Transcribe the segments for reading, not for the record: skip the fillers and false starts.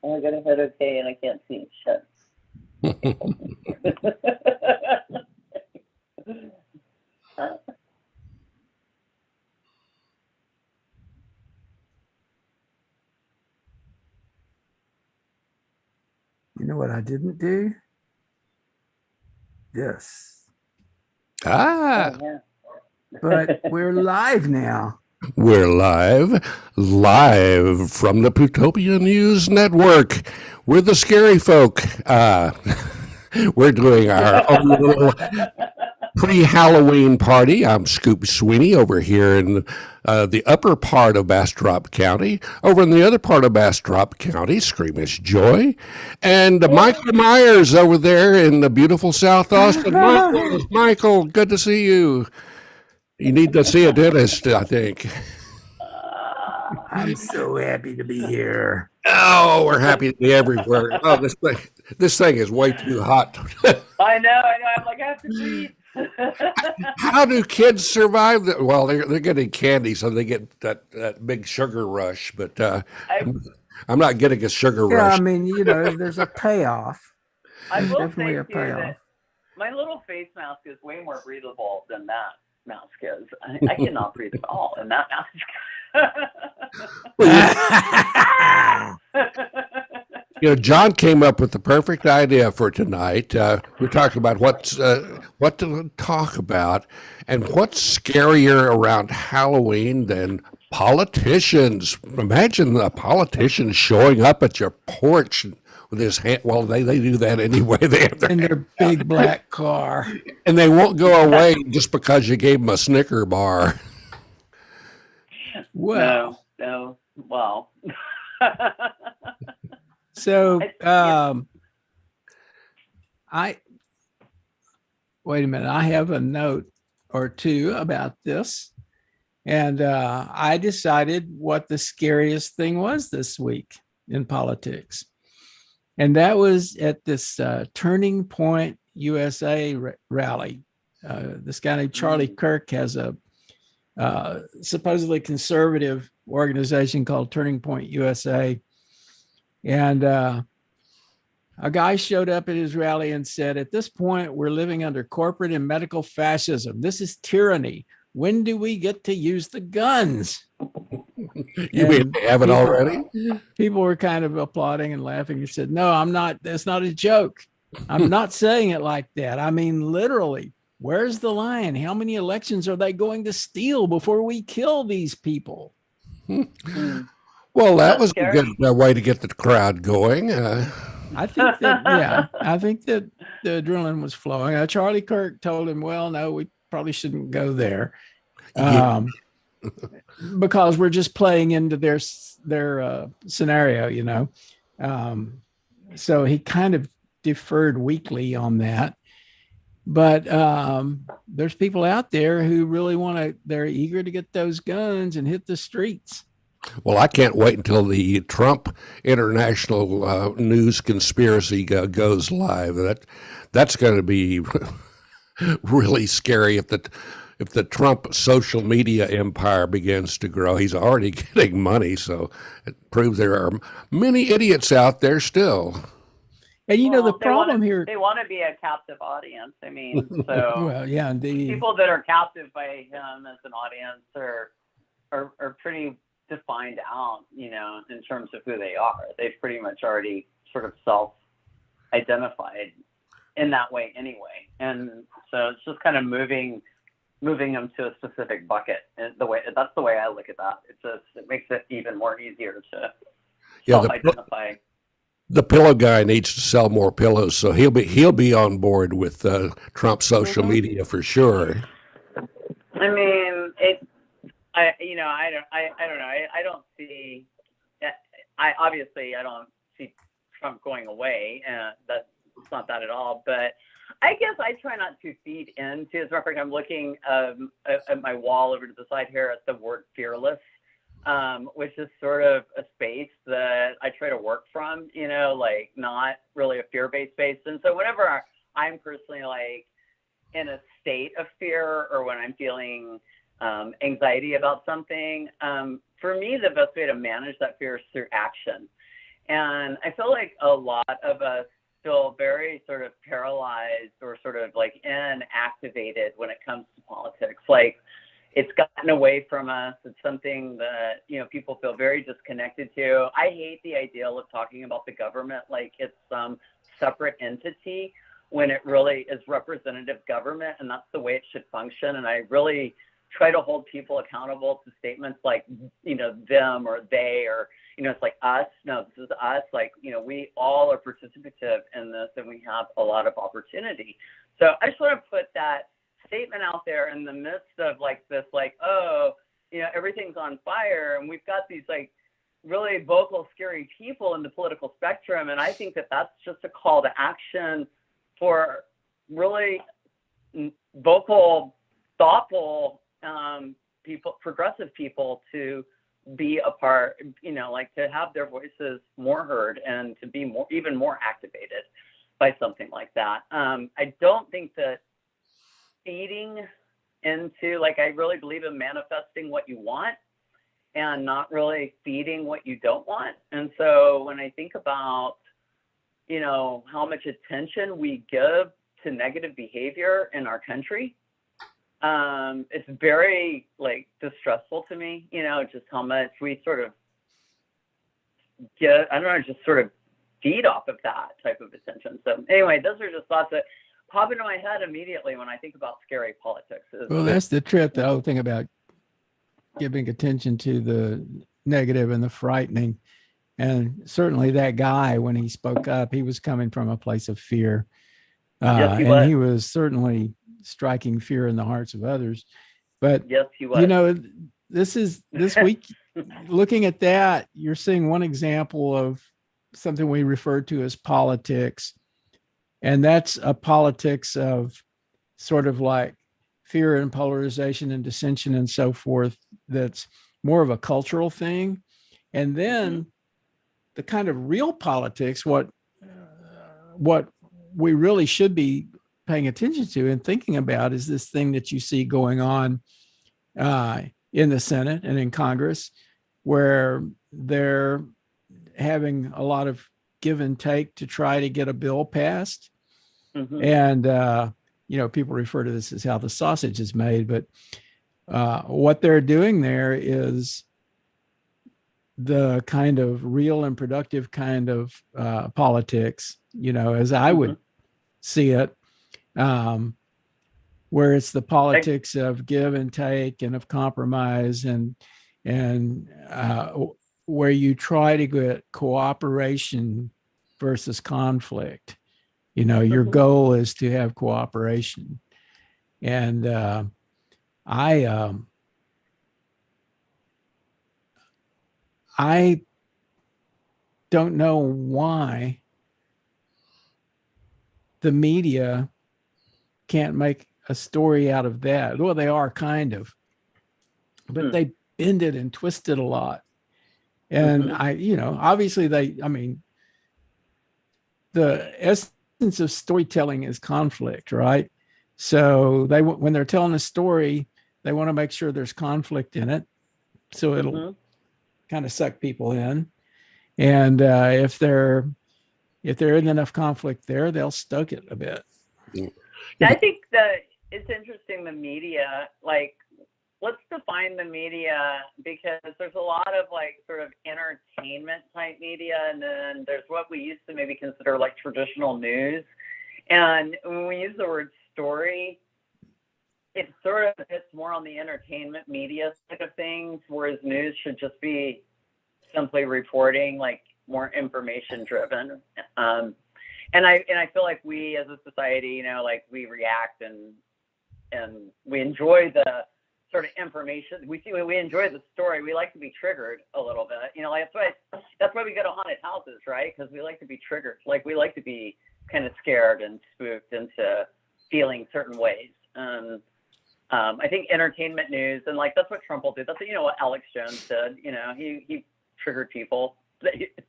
I got a head okay, and I can't see shit. You know what I didn't do? This. Ah, Oh, yeah. But we're live now. we're live from the Plutopia News Network. We're the scary folk. We're doing our own little pre-Halloween party. I'm Scoop Sweeney over here in the upper part of Bastrop County. Over in the other part of Bastrop County, Screamish Joy. And Michael Myers over there in the beautiful South Austin. Michael, good to see you. You need to see a dentist, I think. I'm so happy to be here. Oh, we're happy to be everywhere. Oh, this thing is way too hot. I know. I'm like, I have to breathe. How do kids survive that? Well, they're getting candy, so they get that big sugar rush. But I, I'm not getting a sugar Yeah, I rush. mean, there's a payoff. I There's will definitely say a too that payoff. my little face mask is way more breathable than that mask is. I cannot breathe at all in that mask. John came up with the perfect idea for tonight. We're talking about what to talk about, and what's scarier around Halloween than politicians. Imagine a politician showing up at your porch with his hand. Well, they do that anyway. They have their In hand their big black car. and they won't go away just because you gave them a Snicker bar. Well, no. Well. so Yeah. I wait a minute. I have a note or two about this. And I decided what the scariest thing was this week in politics. And that was at this Turning Point USA rally. This guy named Charlie Kirk has a supposedly conservative organization called Turning Point USA. And a guy showed up at his rally and said, "At this point, we're living under corporate and medical fascism. This is tyranny. When do we get to use the guns?" You mean they have it already? People were kind of applauding and laughing. He said, "No, I'm not. That's not a joke. I'm not saying it like that. I mean, literally, where's the line? How many elections are they going to steal before we kill these people?" Well, that was a good way to get the crowd going. I think that the adrenaline was flowing. Charlie Kirk told him, "Well, no, we probably shouldn't go there, because we're just playing into their scenario, So he kind of deferred weakly on that. But there's people out there who really they're eager to get those guns and hit the streets. Well, I can't wait until the Trump international news conspiracy goes live. That's going to be really scary if the Trump social media empire begins to grow. He's already getting money, so it proves there are many idiots out there still. And the problem here, they want to be a captive audience. I mean, so well, yeah, indeed. People that are captive by him as an audience are pretty defined out, in terms of who they are. They've pretty much already sort of self-identified in that way anyway. And so it's just kind of moving them to a specific bucket. And that's the way I look at that. It makes it even more easier to self-identify. The pillow guy needs to sell more pillows, so he'll be on board with Trump social media for sure. I mean, I don't know. I don't see. I don't see Trump going away. That's not that at all. But I guess I try not to feed into. As a matter of fact, I'm looking at my wall over to the side here at the word fearless, which is sort of a space that I try to work from. Like not really a fear-based space. And so whenever I'm personally like in a state of fear, or when I'm feeling anxiety about something, for me, the best way to manage that fear is through action. And I feel like a lot of us feel very sort of paralyzed or sort of like inactivated when it comes to politics. Like it's gotten away from us. It's something that, you know, people feel very disconnected to. I hate the ideal of talking about the government like it's some separate entity when it really is representative government, and that's the way it should function. And I really try to hold people accountable to statements like, you know, them or they, or, you know, it's like us. No, this is us. Like, you know, we all are participative in this and we have a lot of opportunity. So I just want to put that statement out there in the midst of like this, like, oh, you know, everything's on fire. And we've got these like really vocal, scary people in the political spectrum. And I think that that's just a call to action for really vocal, thoughtful people, progressive people to be a part, you know, like to have their voices more heard and to be more, even more activated by something like that. I don't think that feeding into, like, I really believe in manifesting what you want and not really feeding what you don't want. And so when I think about, you know, how much attention we give to negative behavior in our country, it's very like distressful to me, you know, just how much we sort of get, I don't know, just sort of feed off of that type of attention. So anyway, those are just thoughts that pop into my head immediately when I think about scary politics. Well, that's the trip, the whole thing about giving attention to the negative and the frightening. And certainly that guy, when he spoke up, he was coming from a place of fear. Yes, and he was certainly striking fear in the hearts of others. But, yes, he was. you know, this week, looking at that, you're seeing one example of something we refer to as politics. And that's a politics of sort of like fear and polarization and dissension and so forth. That's more of a cultural thing. And then the kind of real politics, what we really should be paying attention to and thinking about is this thing that you see going on in the Senate and in Congress, where they're having a lot of give and take to try to get a bill passed. And, you know, people refer to this as how the sausage is made, but what they're doing there is the kind of real and productive kind of politics, you know, as I would see it, where it's the politics of give and take and of compromise and where you try to get cooperation versus conflict. You know, your goal is to have cooperation. And I don't know why the media can't make a story out of that. Well, they are kind of, but they bend it and twist it a lot. And you know, obviously the essence of storytelling is conflict, right? So when they're telling a story, they want to make sure there's conflict in it. So it'll kind of suck people in. And if there isn't enough conflict there, they'll stoke it a bit. Yeah, I think that it's interesting, the media, like, let's define the media, because there's a lot of like sort of entertainment type media, and then there's what we used to maybe consider like traditional news. And when we use the word story, it sort of hits more on the entertainment media side of things, whereas news should just be simply reporting, like more information driven. And I feel like we as a society, you know, like we react and we enjoy the sort of information. We enjoy the story. We like to be triggered a little bit, you know, like that's why we go to haunted houses, right? Because we like to be triggered. Like we like to be kind of scared and spooked into feeling certain ways. I think entertainment news, and like that's what Trump will do. That's, you know, what Alex Jones did. You know, he triggered people.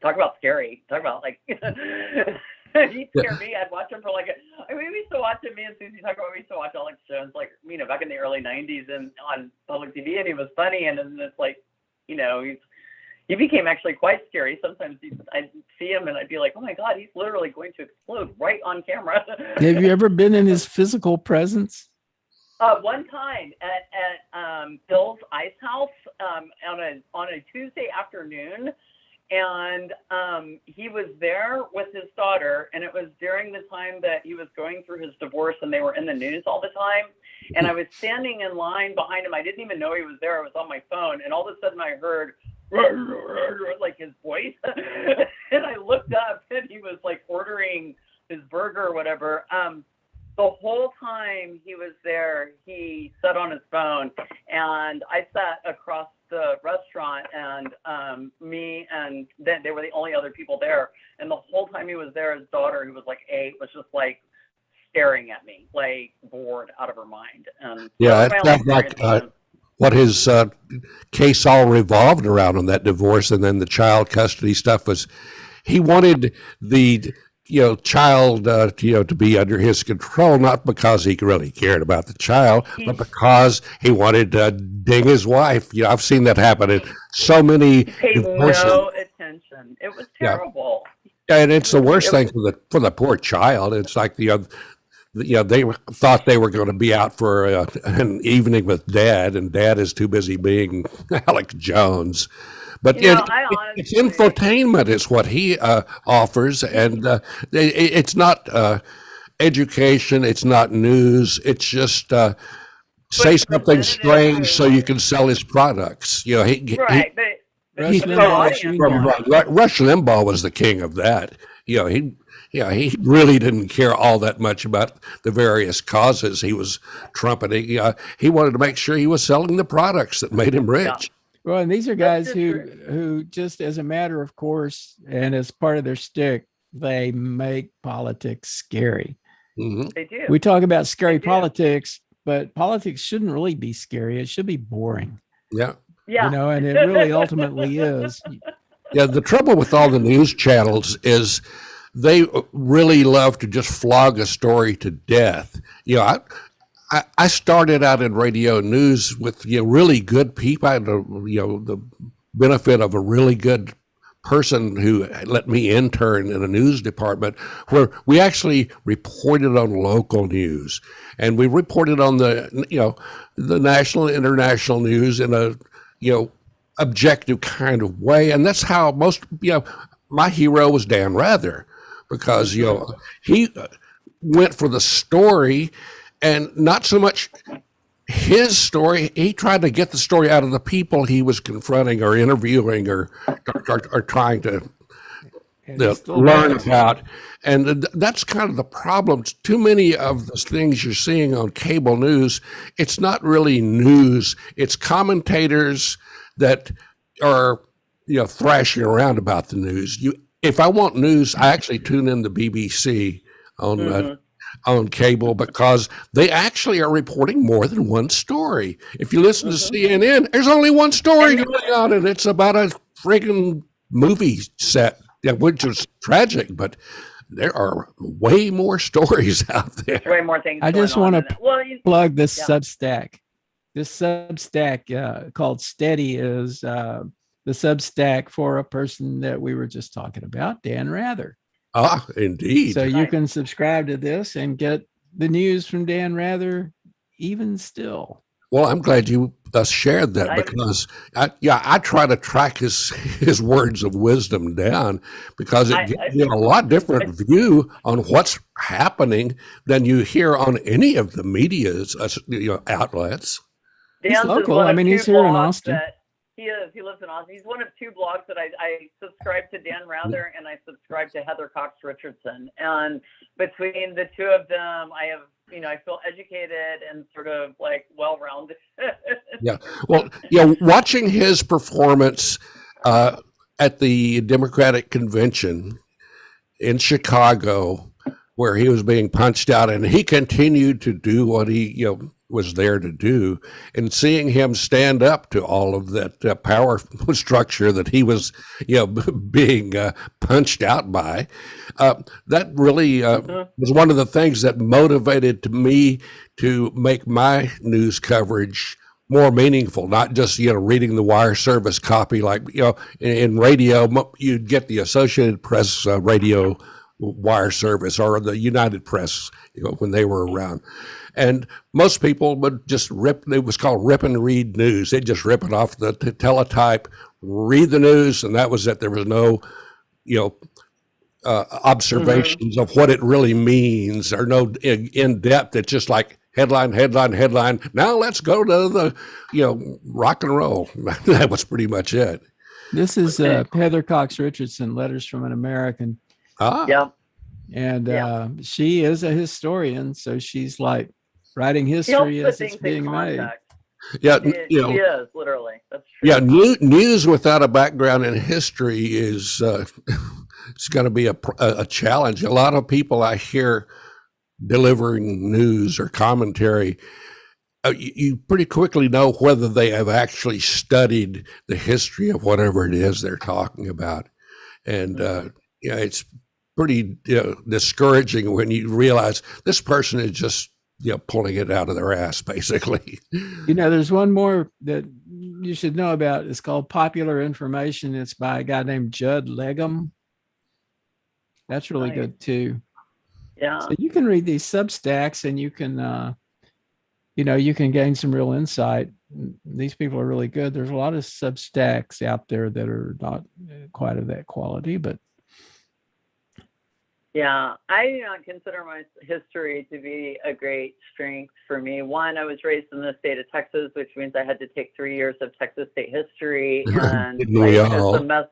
Talk about scary. Talk about like he'd scare me. I'd watch him for like we used to watch him. Me and Susie talk about, we used to watch Alex Jones, like, you know, back in the early '90s and on public TV, and he was funny. And then it's like, you know, he became actually quite scary. Sometimes I'd see him and I'd be like, oh my God, he's literally going to explode right on camera. Have you ever been in his physical presence? One time at Bill's Ice House on a Tuesday afternoon, and he was there with his daughter, and it was during the time that he was going through his divorce, and they were in the news all the time. And I was standing in line behind him. I didn't even know he was there. I was on my phone, and all of a sudden I heard like his voice, and I looked up, and he was like ordering his burger or whatever. The whole time he was there, he sat on his phone, and I sat across the restaurant, and me and then they were the only other people there. And the whole time he was there, his daughter, who was like 8, was just like staring at me, like bored out of her mind. And Yeah, it sounds like what his case all revolved around on that divorce, and then the child custody stuff was he wanted the child, to be under his control, not because he really cared about the child, but because he wanted to ding his wife. I've seen that happen in so many divorces. No attention. It was terrible. Yeah, and it's the worst thing for the poor child. It's like they thought they were going to be out for an evening with Dad, and Dad is too busy being Alex Jones. But it's infotainment is what he offers, and it's not education, it's not news, it's just say something strange so you can sell his products. Rush Limbaugh was the king of that. He really didn't care all that much about the various causes he was trumpeting. He wanted to make sure he was selling the products that made him rich. Yeah. Well, and these are guys who just as a matter of course and as part of their shtick, they make politics scary. Mm-hmm. They do. We talk about scary politics, but politics shouldn't really be scary. It should be boring. Yeah. And it really ultimately is. Yeah, the trouble with all the news channels is they really love to just flog a story to death. I started out in radio news with really good people. I had the benefit of a really good person who let me intern in a news department where we actually reported on local news, and we reported on the national and international news in a objective kind of way. And that's how most my hero was Dan Rather, because he went for the story. And not so much his story. He tried to get the story out of the people he was confronting or interviewing or trying to learn about. And that's kind of the problem. Too many of the things you're seeing on cable news, it's not really news. It's commentators that are thrashing around about the news. If I want news, I actually tune in the BBC on cable because they actually are reporting more than one story. If you listen to CNN, there's only one story going on, and it's about a friggin' movie set, which is tragic, but there are way more stories out there. Way more things. I just want to plug this Substack. This Substack called Steady is the Substack for a person that we were just talking about, Dan Rather. Ah, indeed. So you can subscribe to this and get the news from Dan Rather even still. Well, I'm glad you shared that because I try to track his words of wisdom down because it gives you a lot different view on what's happening than you hear on any of the media's outlets. He's local. I mean, he's here in Austin. He is. He lives in Austin. He's one of 2 blogs that I subscribe to Dan Rather and I subscribe to Heather Cox Richardson. And between the 2 of them, I have, I feel educated and sort of like well-rounded. Yeah. Well, watching his performance at the Democratic convention in Chicago, where he was being punched out, and he continued to do what he, was there to do, and seeing him stand up to all of that power structure that he was, being punched out by, that really was one of the things that motivated me to make my news coverage more meaningful, not just, reading the wire service copy. Like, in radio, you'd get the Associated Press radio wire service, or the United Press, when they were around. And most people would just it was called rip and read news. They'd just rip it off the teletype, read the news, and that was it. There was no, observations of what it really means, or no in depth. It's just like headline, headline, headline. Now let's go to the, rock and roll. That was pretty much it. This is Heather Cox Richardson, Letters from an American. Yeah. And she is a historian, so she's like writing history as it's being made. Yeah, she is, literally. That's true. Yeah, news without a background in history is it's going to be a challenge. A lot of people I hear delivering news or commentary, you pretty quickly know whether they have actually studied the history of whatever it is they're talking about. And it's pretty discouraging when you realize this person is just pulling it out of their ass, basically. There's one more that you should know about. It's called Popular Information. It's by a guy named Judd Legum. That's really good too. Yeah. So you can read these Substacks, and you can, you can gain some real insight. These people are really good. There's a lot of Substacks out there that are not quite of that quality, but. Yeah, I do not consider my history to be a great strength for me. One, I was raised in the state of Texas, which means I had to take 3 years of Texas state history and a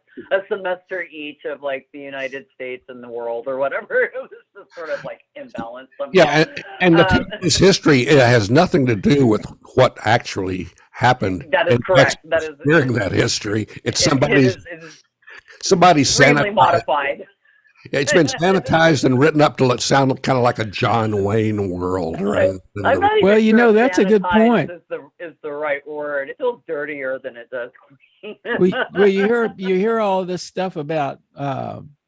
semester each of like the United States and the world or whatever. It was just sort of like imbalanced somehow. Yeah, and the Texas history, it has nothing to do with what actually happened. That is correct. That is during that history. It's somebody's extremely modified. Yeah, it's been sanitized and written up to sound kind of like a John Wayne world. Right? Well, that's a good point. Is the right word. It feels dirtier than it does. well, you hear all of this stuff about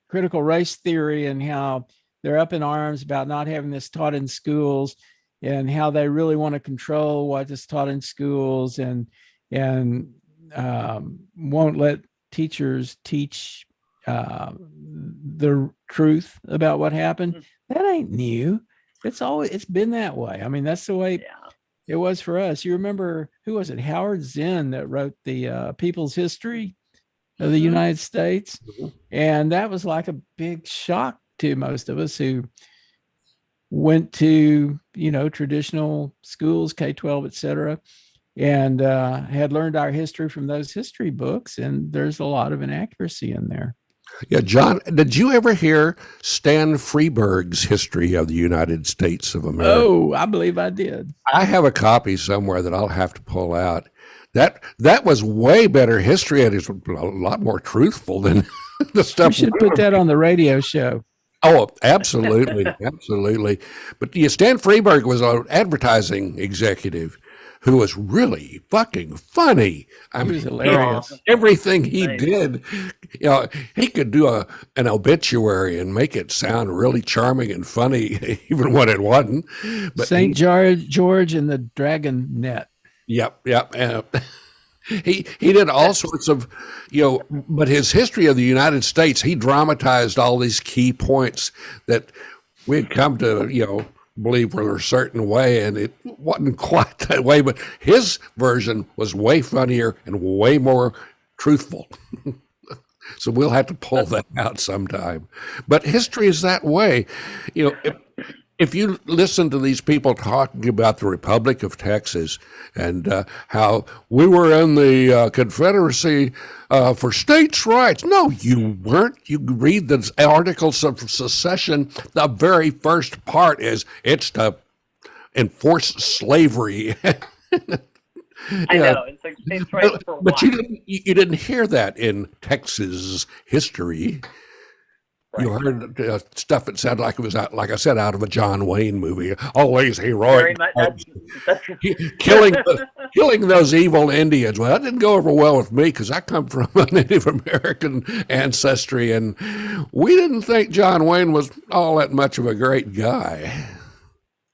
critical race theory and how they're up in arms about not having this taught in schools, and how they really want to control what is taught in schools, and won't let teachers teach the truth about what happened. That ain't new. It's been that way. I mean, that's the way it was for us. You remember, who was it? Howard Zinn that wrote the People's History of the United States. And that was like a big shock to most of us who went to, traditional schools, K-12, et cetera, and had learned our history from those history books. And there's a lot of inaccuracy in there. Yeah, John, did you ever hear Stan Freberg's History of the United States of America? Oh, I believe I did. I have a copy somewhere that I'll have to pull out. That was way better history, and it's a lot more truthful than the stuff. You should put that on the radio show. Oh, absolutely, absolutely. But Stan Freberg was an advertising executive who was really fucking funny. I mean, he was hilarious. Everything he did, he could do an obituary and make it sound really charming and funny, even when it wasn't. But St. George and the Dragon Net. Yep. He did all sorts of, but his History of the United States, he dramatized all these key points that we'd come to, believe were a certain way, and it wasn't quite that way, but his version was way funnier and way more truthful. So we'll have to pull that out sometime. But history is that way. If you listen to these people talking about the Republic of Texas and how we were in the Confederacy for states' rights. No, you weren't. You read the Articles of Secession. The very first part is it's to enforce slavery. I know. It's like states' rights for but what? you didn't hear that in Texas history. Right. You heard stuff that sounded like it was, like I said, out of a John Wayne movie. Always heroic. Killing those evil Indians. Well, that didn't go over well with me because I come from a Native American ancestry, and we didn't think John Wayne was all that much of a great guy.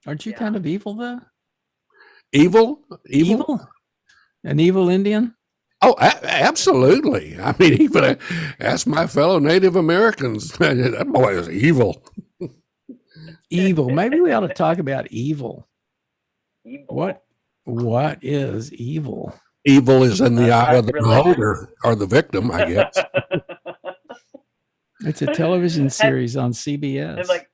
Aren't you kind of evil, though? Evil? An evil Indian? Oh, absolutely. I mean, even ask my fellow Native Americans. That boy is evil. Evil. Maybe we ought to talk about evil. Evil. What is evil? Evil is in the eye of the religion? beholder or the victim, I guess. It's a television And- series on CBS. And like,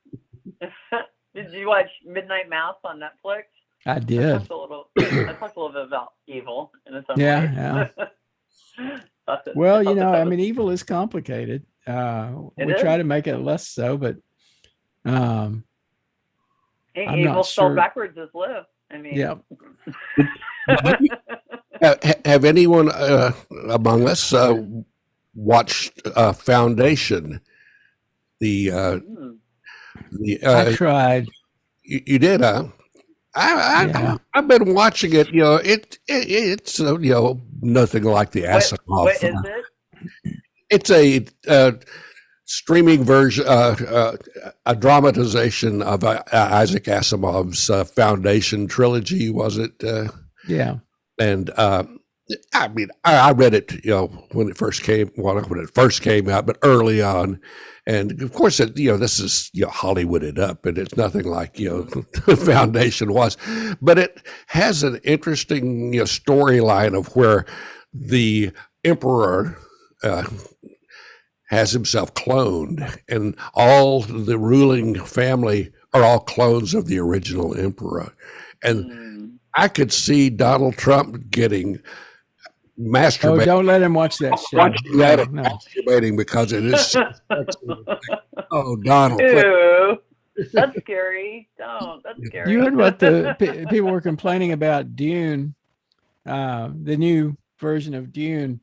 did you watch Midnight Mass on Netflix? I I did. talked a little bit about evil in its own way. Yeah. Well, I mean, evil is complicated. We try to make it less so, but I'm evil not spelled sure. backwards is live. I mean, Yeah. Have anyone among us watched Foundation? I The tried. you did, huh? Yeah. I've been watching it. It's nothing like the Asimov. what is it? It's a streaming version, a dramatization of Isaac Asimov's Foundation trilogy. Was it? Yeah. And I mean, I read it, when it first came out, but early on. And of course, this is Hollywooded up, and it's nothing like Foundation was, but it has an interesting storyline of where the emperor has himself cloned, and all the ruling family are all clones of the original emperor, and I could see Donald Trump getting masturbating. Oh, don't let him watch that show. Watching that and No. masturbating because it is. Oh, Donald! Ew, that's scary. Don't. That's scary. You heard what the people were complaining about Dune, the new version of Dune,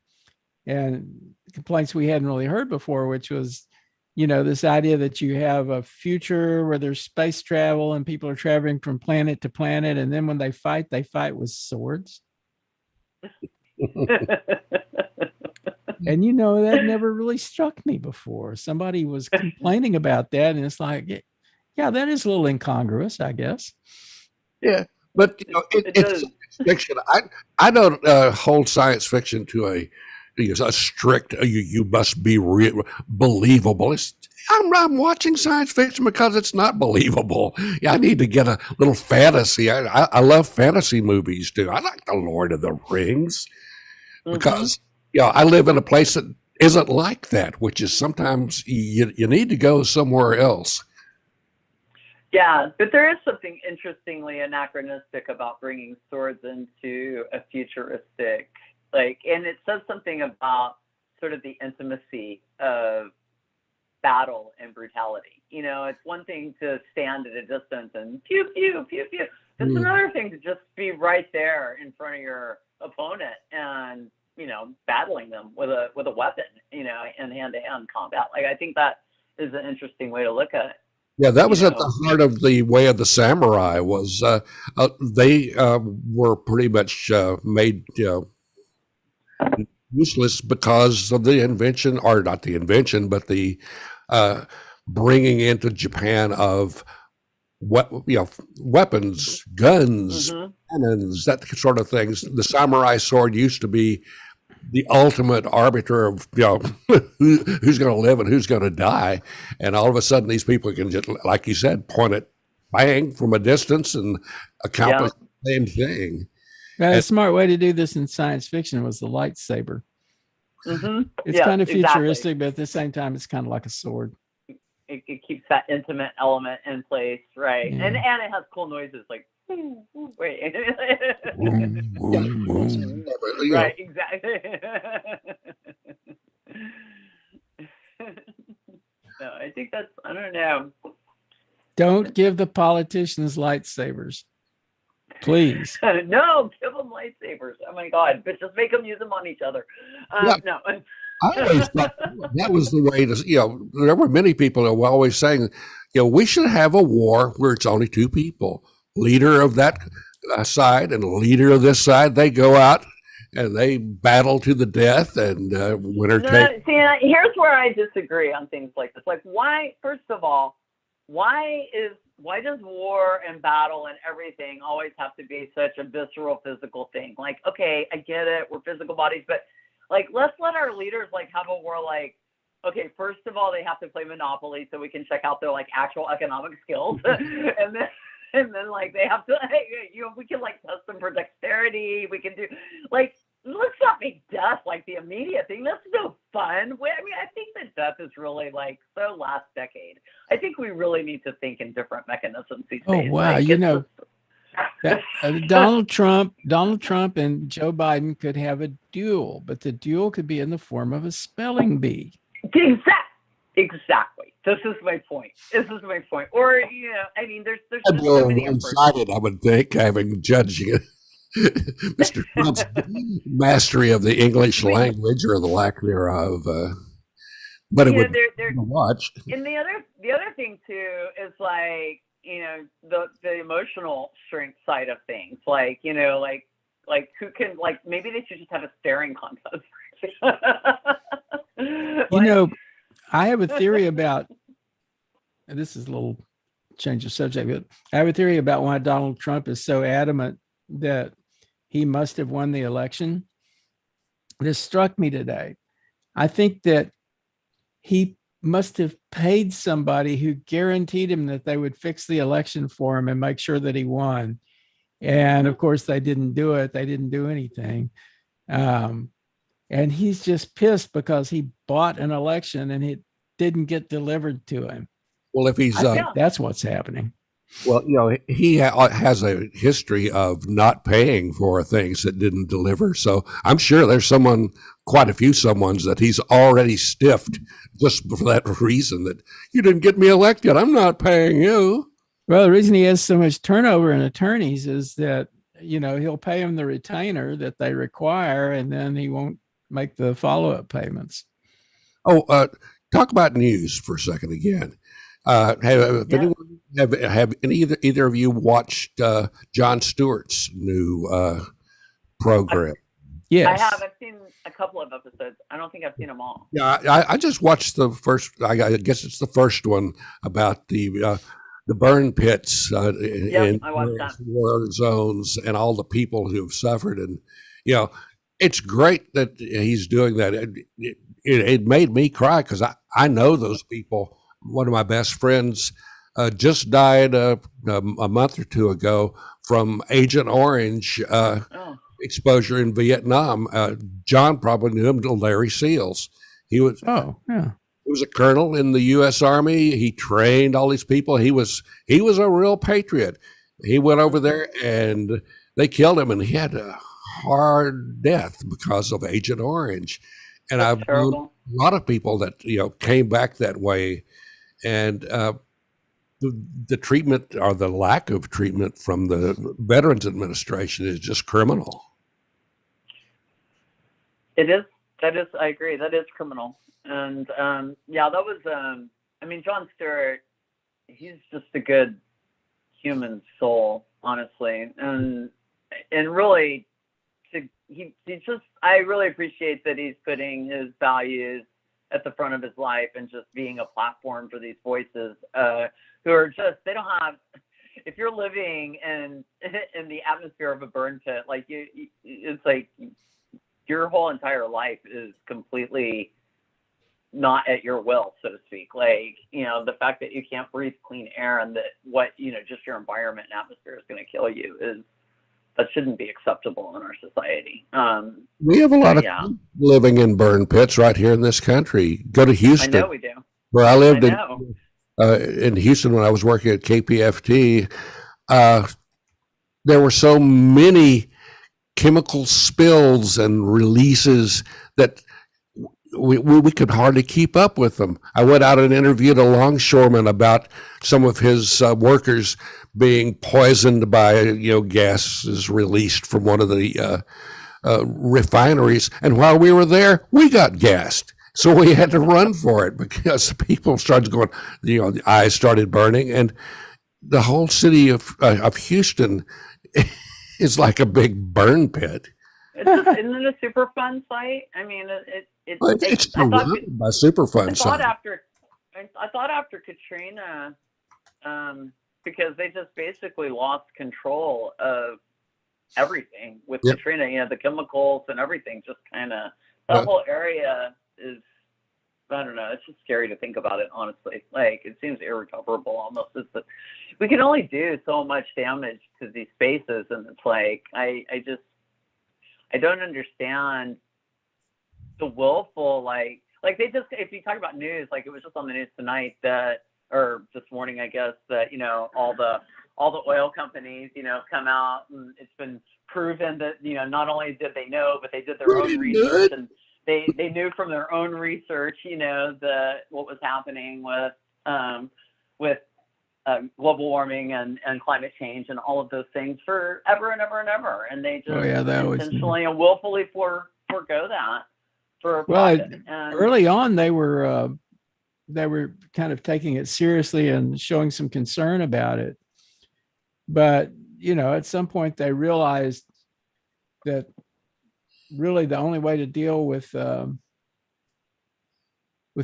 and complaints we hadn't really heard before, which was, this idea that you have a future where there's space travel and people are traveling from planet to planet, and then when they fight with swords. And that never really struck me before. Somebody was complaining about that, and it's like, yeah, that is a little incongruous, I guess. Yeah, but it's fiction. I don't hold science fiction to a strict. You must be believable. I'm watching science fiction because it's not believable. Yeah, I need to get a little fantasy. I love fantasy movies too. I like the Lord of the Rings because I live in a place that isn't like that, which is sometimes you need to go somewhere else. Yeah, but there is something interestingly anachronistic about bringing swords into a futuristic, and it says something about sort of the intimacy of battle and brutality. It's one thing to stand at a distance and pew, pew, pew, pew. It's another thing to just be right there in front of your opponent and, battling them with a weapon, in hand-to-hand combat. I think that is an interesting way to look at it. Yeah, that was at the heart of the way of the samurai. Was they were pretty much made useless because of the invention, or not the invention, but the bringing into Japan of weapons, guns, cannons, that sort of things. The samurai sword used to be the ultimate arbiter of who's going to live and who's going to die, and all of a sudden these people can just, like you said, point it bang from a distance and accomplish the same thing. A smart way to do this in science fiction was the lightsaber. It's kind of futuristic, but at the same time, it's kind of like a sword. It keeps that intimate element in place, right? Yeah. And it has cool noises like, wait. Right, exactly. No, I think that's, I don't know. Don't give the politicians lightsabers. Please. No, give them lightsabers. Oh my God. But just make them use them on each other. No. I always thought that was the way to, there were many people that were always saying, we should have a war where it's only two people, leader of that side and leader of this side. They go out and they battle to the death, and winner takes. See, here's where I disagree on things like this. Like, why, first of all, why does war and battle and everything always have to be such a visceral physical thing? Like, okay, I get it, we're physical bodies, but like, let's let our leaders like have a war. Like, okay, first of all, they have to play Monopoly so we can check out their like actual economic skills, and then like they have to, we can like test them for dexterity. We can do like, let's not make death like the immediate thing. That's no fun. I mean, I think that death is really like so last decade. I think we really need to think in different mechanisms these days. Oh wow, like, that, Donald Trump and Joe Biden could have a duel, but the duel could be in the form of a spelling bee. Exactly. This is my point. Or I mean, there's just so many one-sided, I would think, having judging Mr. Trump's mastery of the English language or the lack thereof. But it would be fun to watch. And the other thing too is like, the emotional strength side of things. Like, like who can, like, maybe they should just have a staring contest. I have a theory about, and this is a little change of subject, but I have a theory about why Donald Trump is so adamant that he must have won the election. This struck me today. I think that he must have paid somebody who guaranteed him that they would fix the election for him and make sure that he won. And of course, they didn't do it. They didn't do anything. And he's just pissed because he bought an election and it didn't get delivered to him. Well, if he's that's what's happening. Well, he has a history of not paying for things that didn't deliver. So I'm sure there's quite a few someones that he's already stiffed just for that reason, that you didn't get me elected, I'm not paying you. Well, the reason he has so much turnover in attorneys is that, he'll pay them the retainer that they require, and then he won't make the follow-up payments. Oh, talk about news for a second again. Have either of you watched Jon Stewart's new program? Yes, I have. I've seen a couple of episodes. I don't think I've seen them all. Yeah, I just watched the first. I guess it's the first one about the burn pits in war zones and all the people who have suffered, and it's great that he's doing that. It made me cry because I know those people. One of my best friends just died a month or two ago from Agent Orange exposure in Vietnam. John probably knew him, Larry Seals. He was he was a colonel in the U.S. Army. He trained all these people. He was a real patriot. He went over there and they killed him, and he had a hard death because of Agent Orange. And I've known a lot of people that came back that way. And the treatment, or the lack of treatment from the Veterans Administration, is just criminal. It is. That is. I agree. That is criminal. And that was. Jon Stewart. He's just a good human soul, honestly, and really, I really appreciate that he's putting his values at the front of his life and just being a platform for these voices who are just, they don't have, if you're living in the atmosphere of a burn pit, like it's like your whole entire life is completely not at your will, so to speak. Like, the fact that you can't breathe clean air and that just your environment and atmosphere is going to kill you that shouldn't be acceptable in our society. We have a lot of people living in burn pits right here in this country. Go to Houston. I know we do. Where I lived in Houston when I was working at KPFT, there were so many chemical spills and releases that we could hardly keep up with them. I went out and interviewed a longshoreman about some of his workers being poisoned by gases released from one of the refineries, and while we were there, we got gassed. So we had to run for it because people started going. The eyes started burning, and the whole city of Houston is like a big burn pit. Isn't it a Superfund site? I mean, it's surrounded by Superfund sites. I thought after Katrina, because they just basically lost control of everything with Yep. Katrina. The chemicals and everything just kind of, that whole area is, I don't know, it's just scary to think about it, honestly. Like, it seems irrecoverable almost. We can only do so much damage to these spaces, and it's like, I don't understand the willful, like they just, if you talk about news, like it was just on the news tonight that, or this morning, I guess, that, all the oil companies, come out, and it's been proven that, not only did they know, but they did their own research, and they knew from their own research, what was happening with global warming and climate change and all of those things forever and ever and ever. And they just intentionally and willfully forego that for profit. Early on, they were kind of taking it seriously and showing some concern about it. But, at some point they realized that really the only way to deal with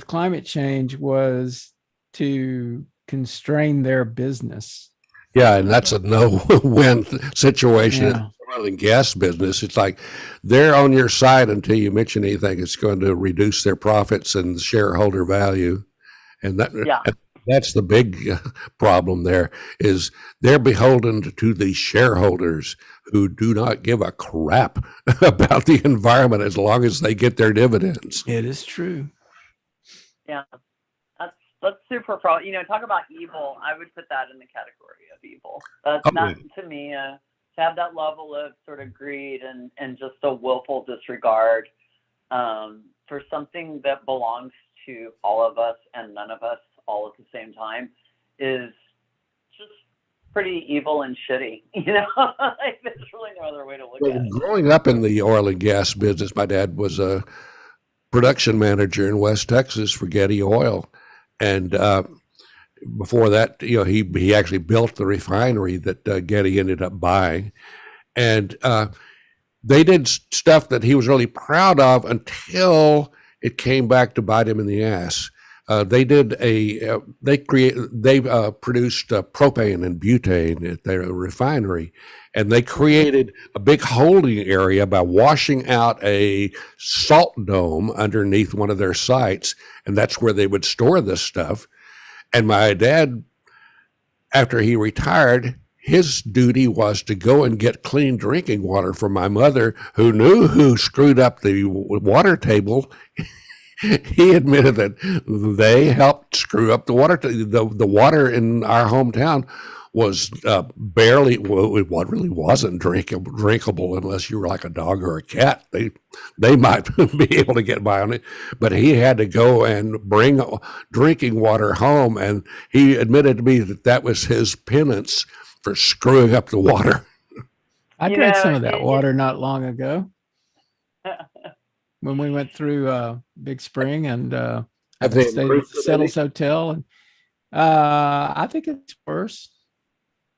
climate change was to constrain their business. Yeah, and that's a no-win situation in the oil and gas business. It's like they're on your side until you mention anything that's going to reduce their profits and shareholder value. And that's the big problem there, is they're beholden to the shareholders who do not give a crap about the environment as long as they get their dividends. It is true. Yeah, that's super problem. Talk about evil. I would put that in the category of evil. That's not, to me, to have that level of sort of greed and just a willful disregard for something that belongs to all of us and none of us all at the same time is just pretty evil and shitty. Like, there's really no other way to look at it. Growing up in the oil and gas business, my dad was a production manager in West Texas for Getty Oil. And before that, he actually built the refinery that Getty ended up buying. And they did stuff that he was really proud of until it came back to bite him in the ass. They produced propane and butane at their refinery, and they created a big holding area by washing out a salt dome underneath one of their sites, and that's where they would store this stuff. And my dad, after he retired, his duty was to go and get clean drinking water for my mother, who knew who screwed up the water table. He admitted that they helped screw up the water. The water in our hometown was barely, well, it really wasn't drinkable unless you were like a dog or a cat. They might be able to get by on it, but he had to go and bring drinking water home, and he admitted to me that was his penance for screwing up the water. I drank some of that water not long ago. When we went through Big Spring and I stayed at the Settles Hotel, and I think it's worse.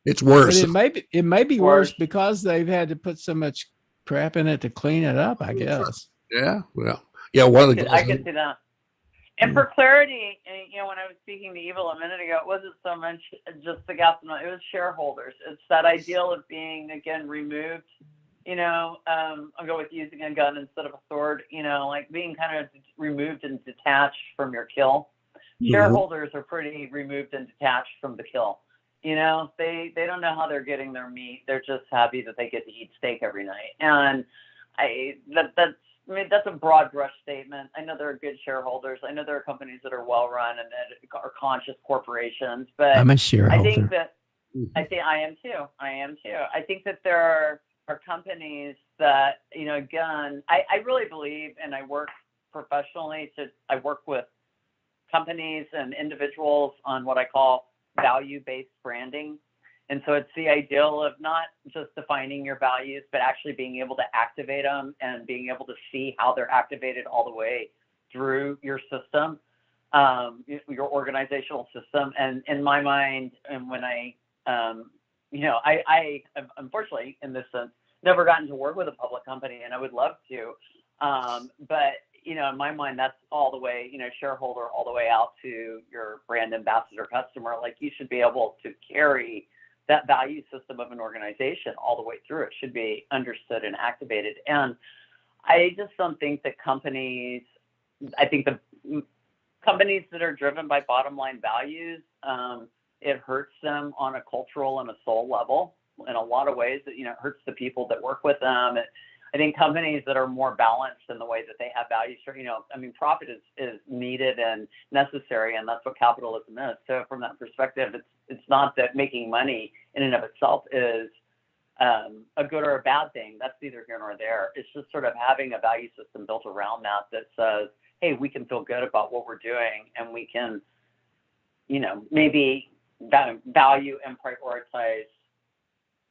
It's worse. But it may be worse because they've had to put so much crap in it to clean it up, I guess. Yeah, well, yeah. One of the I can see that. And for clarity, when I was speaking to Evil a minute ago, it wasn't so much just the gas and oil, it was shareholders. It's that ideal of being, again, removed. I'll go with using a gun instead of a sword, like being kind of removed and detached from your kill. Mm-hmm. Shareholders are pretty removed and detached from the kill. They don't know how they're getting their meat. They're just happy that they get to eat steak every night. And that's a broad brush statement. I know there are good shareholders. I know there are companies that are well run and that are conscious corporations, but I'm a shareholder. I think that I am too. I think that there are companies that, again, I really believe, and I work professionally I work with companies and individuals on what I call value-based branding. And so it's the ideal of not just defining your values, but actually being able to activate them and being able to see how they're activated all the way through your system, your organizational system. And in my mind, and when I unfortunately, in this sense, never gotten to work with a public company, and I would love to. But in my mind, that's all the way, shareholder all the way out to your brand ambassador customer. Like, you should be able to carry that value system of an organization all the way through. It should be understood and activated. And I just don't think that I think the companies that are driven by bottom line values, it hurts them on a cultural and a soul level in a lot of ways. It hurts the people that work with them. I think companies that are more balanced in the way that they have values, profit is needed and necessary, and that's what capitalism is. So from that perspective, it's not that making money in and of itself is a good or a bad thing. That's neither here nor there. It's just sort of having a value system built around that says, hey, we can feel good about what we're doing, and we can, maybe value and prioritize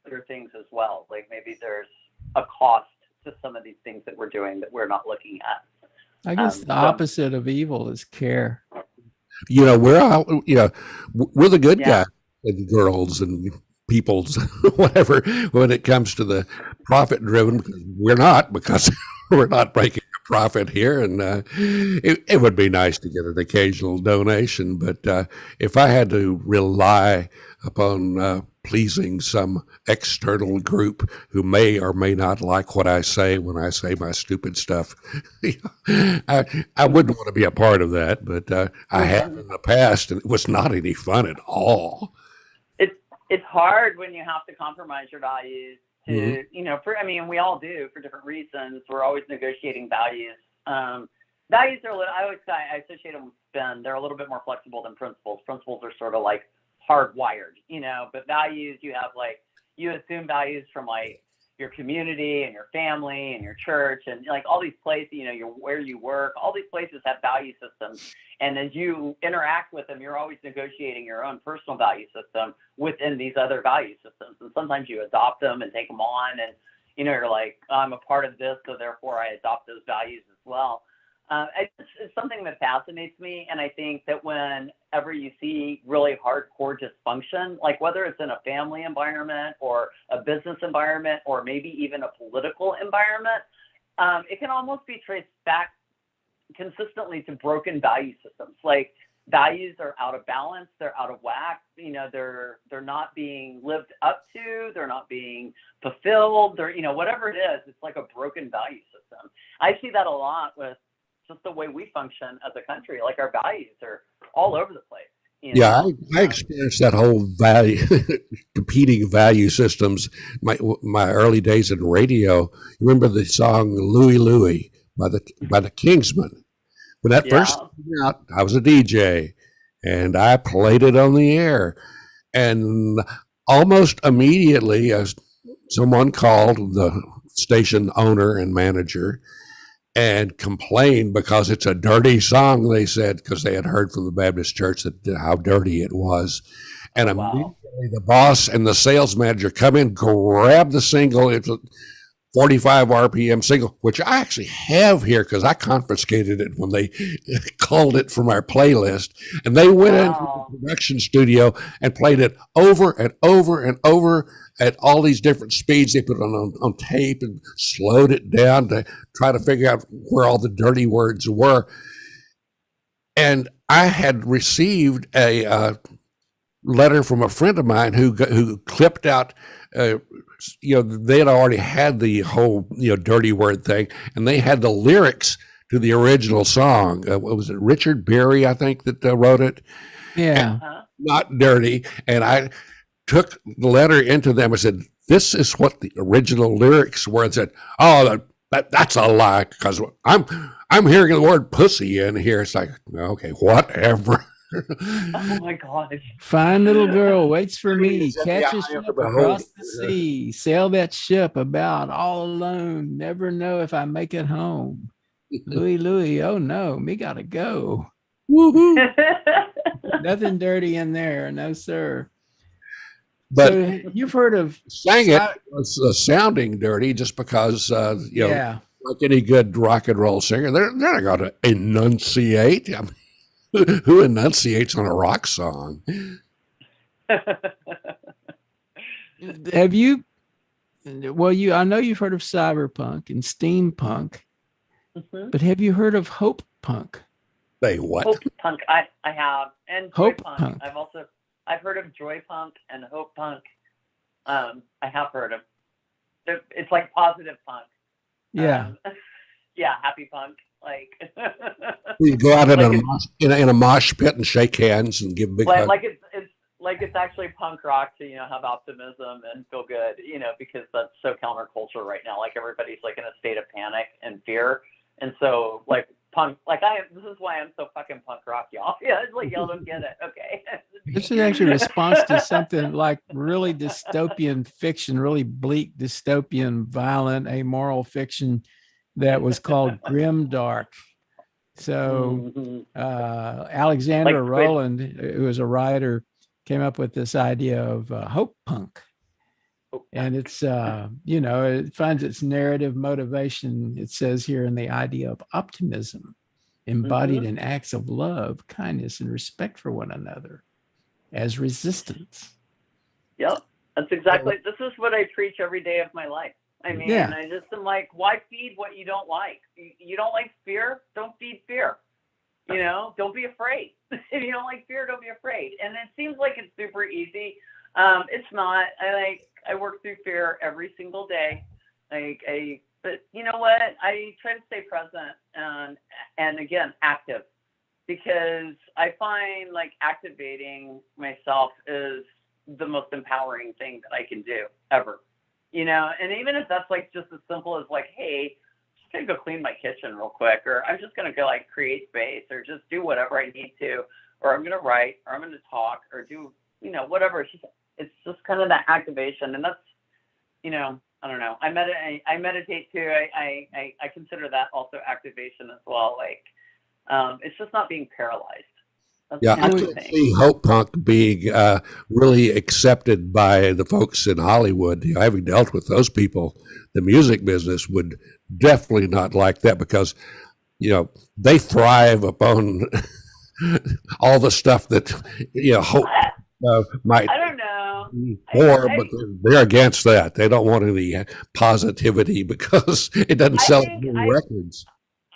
other things as well. Like, maybe there's a cost to some of these things that we're doing that we're not looking at. I guess the opposite of evil is care. We're all, we're the good guys and girls and peoples, whatever, when it comes to the profit driven. We're not, because we're not making a profit here. And it would be nice to get an occasional donation. But if I had to rely upon pleasing some external group who may or may not like what I say when I say my stupid stuff, I wouldn't want to be a part of that. But I have in the past, and it was not any fun at all. It's hard when you have to compromise your values to, we all do for different reasons. We're always negotiating values. Values are, I associate them with spin. They're a little bit more flexible than principles. Principles are sort of like hardwired, but values, you assume values from like your community and your family and your church and like all these places, where you work, all these places have value systems. And as you interact with them, you're always negotiating your own personal value system within these other value systems. And sometimes you adopt them and take them on, and, you're like, I'm a part of this, so therefore I adopt those values as well. It's something that fascinates me. And I think that whenever you see really hardcore dysfunction, like whether it's in a family environment or a business environment or maybe even a political environment, it can almost be traced back consistently to broken value systems. Like, values are out of balance, they're out of whack, they're not being lived up to, they're not being fulfilled, they're, whatever it is, it's like a broken value system. I see that a lot with just the way we function as a country. Like, our values are all over the place. I experienced that whole competing value systems. My early days in radio. You remember the song "Louie Louie" by the Kingsmen? When that first came out, I was a DJ, and I played it on the air. And almost immediately, someone called the station owner and manager and complained because it's a dirty song, they said, because they had heard from the Baptist church how dirty it was. And immediately the boss and the sales manager come in, grab the single. It's a 45 RPM single, which I actually have here because I confiscated it when they called it from our playlist. And they went into the production studio and played it over and over and over at all these different speeds. They put it on tape and slowed it down to try to figure out where all the dirty words were. And I had received a letter from a friend of mine who clipped out, they had already had the whole, dirty word thing, and they had the lyrics to the original song. What was it? Richard Berry, I think, that wrote it. Yeah. Not dirty. And I took the letter into them and said, this is what the original lyrics were, and said, oh, that's a lie, because I'm hearing the word pussy in here. It's like, okay, whatever. Oh my gosh. Fine little girl waits for me, catch a ship across the sea, sail that ship about all alone, never know if I make it home. Louie, Louie, oh no, me gotta go. Woohoo. Nothing dirty in there, no sir. But so you've heard of sang it was sounding dirty just because like any good rock and roll singer, they're not going to enunciate. I mean, who enunciates on a rock song? Have you? Well, I know you've heard of cyberpunk and steampunk. Mhm. But have you heard of hope punk? Say what? Hope punk, I have, and joy Hope punk. punk. I've heard of joy punk and hope punk. I have heard of. It's like positive punk. Yeah. Yeah, happy punk. Like, You go out like in a mosh pit and shake hands and give big hugs. like it's like it's actually punk rock to have optimism and feel good, because that's so counterculture right now. Like everybody's like in a state of panic and fear, and so like punk, like this is why I'm so fucking punk rock, y'all. Yeah, it's like y'all don't get it, okay? This is actually a response to something like really dystopian fiction, really bleak dystopian, violent, amoral fiction that was called grimdark. So Mhm. Alexandra Like Rowland, who was a writer, came up with this idea of hope punk. And it's, it finds its narrative motivation, it says here, in the idea of optimism embodied in acts of love, kindness, and respect for one another as resistance. Yep, that's exactly. This is what I preach every day of my life. I mean, Yeah. I just am like, why feed what you don't like? You don't like fear? Don't feed fear. Don't be afraid. If you don't like fear, don't be afraid. And it seems like it's super easy. It's not. I work through fear every single day. But you know what? I try to stay present and again, active, because I find like activating myself is the most empowering thing that I can do ever. And even if that's like just as simple as like, hey, just gonna go clean my kitchen real quick, or I'm just gonna go like create space, or just do whatever I need to, or I'm gonna write, or I'm gonna talk, or do whatever. It's just kind of that activation, and that's I don't know. I meditate too. I consider that also activation as well. Like it's just not being paralyzed. That's Yeah, the I only could thing. see hope punk being really accepted by the folks in Hollywood. Having dealt with those people, the music business would definitely not like that because they thrive upon all the stuff that hope might I don't know. be for, but they're against that. They don't want any positivity because it doesn't I sell think any records.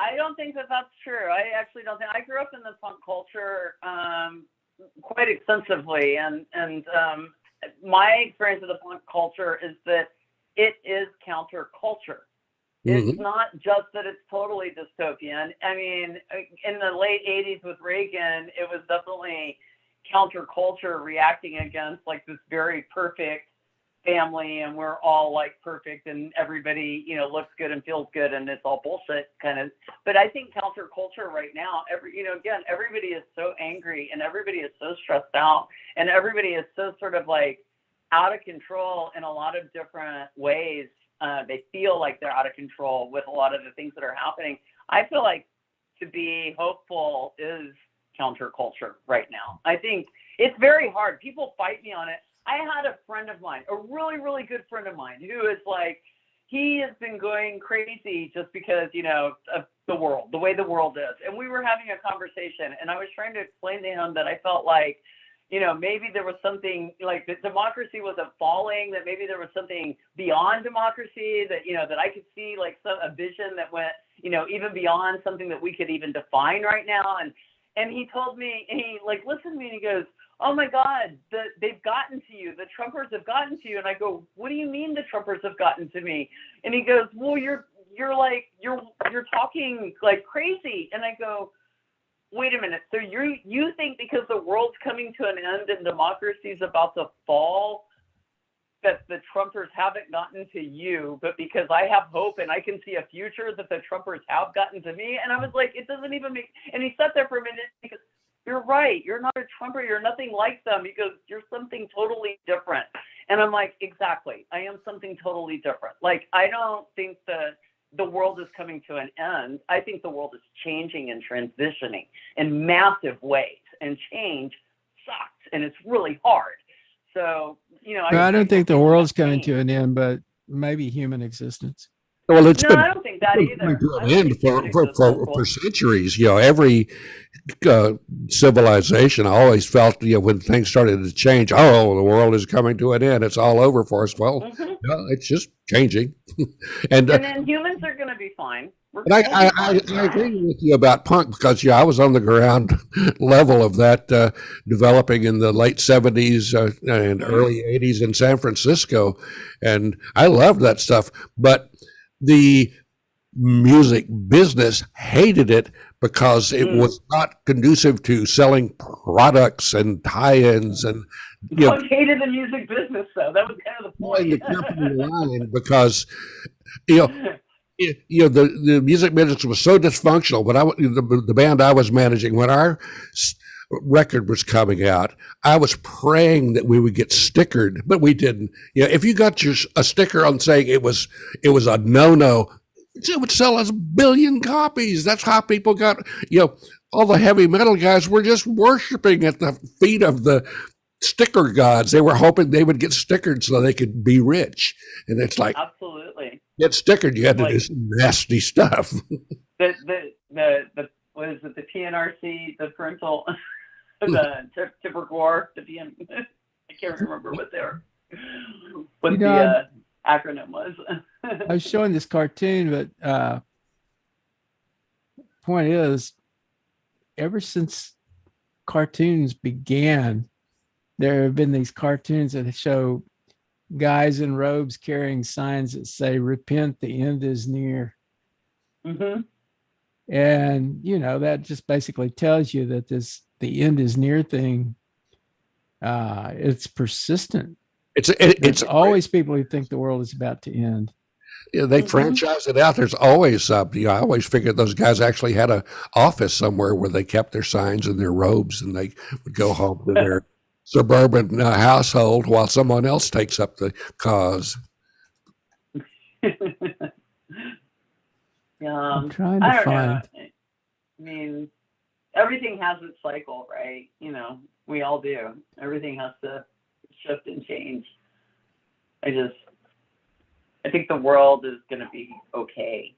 I don't think that that's true. I actually don't think. I grew up in the punk culture quite extensively, and my experience of the punk culture is that it is counterculture. It's not just that it's totally dystopian. I mean, in the late 80s with Reagan, it was definitely counterculture reacting against like this very perfect family, and we're all like perfect, and everybody looks good and feels good, and it's all bullshit kind of. But I think counterculture right now, again, everybody is so angry, and everybody is so stressed out, and everybody is so sort of like out of control in a lot of different ways. They feel like they're out of control with a lot of the things that are happening. I feel like to be hopeful is counterculture right now. I think it's very hard. People fight me on it. I had a friend of mine, a really, really good friend of mine, who is like, he has been going crazy just because, of the world, the way the world is. And we were having a conversation, and I was trying to explain to him that I felt like, maybe there was something like that democracy wasn't falling, that maybe there was something beyond democracy, that, that I could see like a vision that went, even beyond something that we could even define right now. And he told me, and he like listened to me, and he goes, oh my God, they've gotten to you. The Trumpers have gotten to you. And I go, what do you mean the Trumpers have gotten to me? And he goes, well, you're talking like crazy. And I go, wait a minute. So you think because the world's coming to an end and democracy's about to fall, that the Trumpers haven't gotten to you, but because I have hope and I can see a future, that the Trumpers have gotten to me? And I was like, it doesn't even make. And he sat there for a minute because, you're right. You're not a Trumper. You're nothing like them. He goes, you're something totally different. And I'm like, exactly. I am something totally different. Like, I don't think that the world is coming to an end. I think the world is changing and transitioning in massive ways. And change sucks. And it's really hard. So, I don't think the world's coming to an end, but maybe human existence. Well, it's been I don't think that either. coming to an end for centuries. Every civilization always felt, when things started to change, oh, the world is coming to an end. It's all over for us. Well, it's just changing. And then humans are going to be fine. And I agree with you about punk because I was on the ground level of that developing in the late 70s and early 80s in San Francisco, and I loved that stuff. But the music business hated it because it was not conducive to selling products and tie-ins and Punk hated the music business, though. That was kind of the point. the company line because you know the music business was so dysfunctional. But the band I was managing when our record was coming out, I was praying that we would get stickered, but we didn't. If you got a sticker on saying it was a no, it would sell us 1 billion copies. That's how people got. All the heavy metal guys were just worshiping at the feet of the sticker gods. They were hoping they would get stickered so they could be rich. And it's like, absolutely. Get stickered, you had to do some nasty stuff. The what is it? The PNRC, the parental, the Tippergore, the PN. I can't remember what the acronym was. I was showing this cartoon, but point is, ever since cartoons began, there have been these cartoons that show guys in robes carrying signs that say, "Repent, the end is near." Mm-hmm. And, that just basically tells you that the end is near thing, it's persistent. It's always people who think the world is about to end. They franchise it out. There's always something. I always figured those guys actually had an office somewhere where they kept their signs and their robes, and they would go home to their suburban household while someone else takes up the cause. I'm trying to find. I mean, everything has its cycle, right? We all do. Everything has to shift and change. I think the world is going to be okay.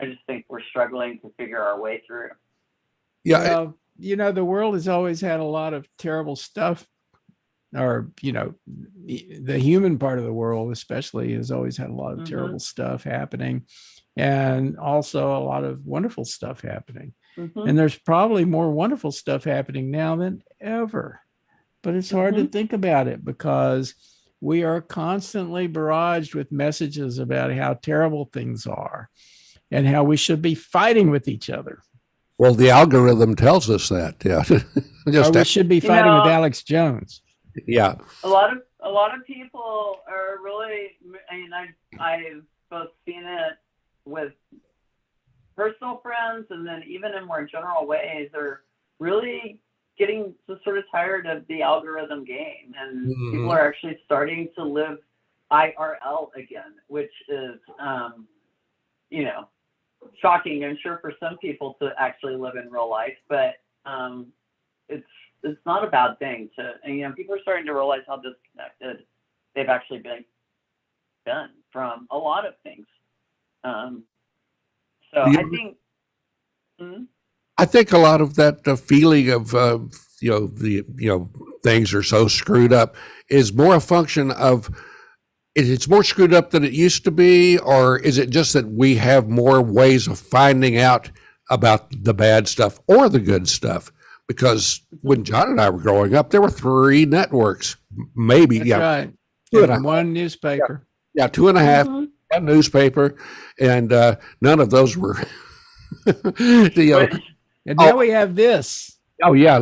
I just think we're struggling to figure our way through. Yeah. Well, the world has always had a lot of terrible stuff, or, the human part of the world especially has always had a lot of terrible stuff happening, and also a lot of wonderful stuff happening. And there's probably more wonderful stuff happening now than ever, but it's hard to think about it because we are constantly barraged with messages about how terrible things are and how we should be fighting with each other. Well, the algorithm tells us that. Yeah. Or we should be fighting with Alex Jones. Yeah. A lot of people are really, I've both seen it with personal friends and then even in more general ways, they're really getting sort of tired of the algorithm game, and people are actually starting to live IRL again, which is, shocking, I'm sure, for some people to actually live in real life, but it's not a bad thing people are starting to realize how disconnected they've actually been from a lot of things. I think a lot of that feeling of things are so screwed up is more a function of it's more screwed up than it used to be, or is it just that we have more ways of finding out about the bad stuff or the good stuff? Because when John and I were growing up, there were 3 networks, maybe. That's right. One newspaper. Yeah, 2.5. One newspaper, and none of those were. And now we have this. Oh yeah,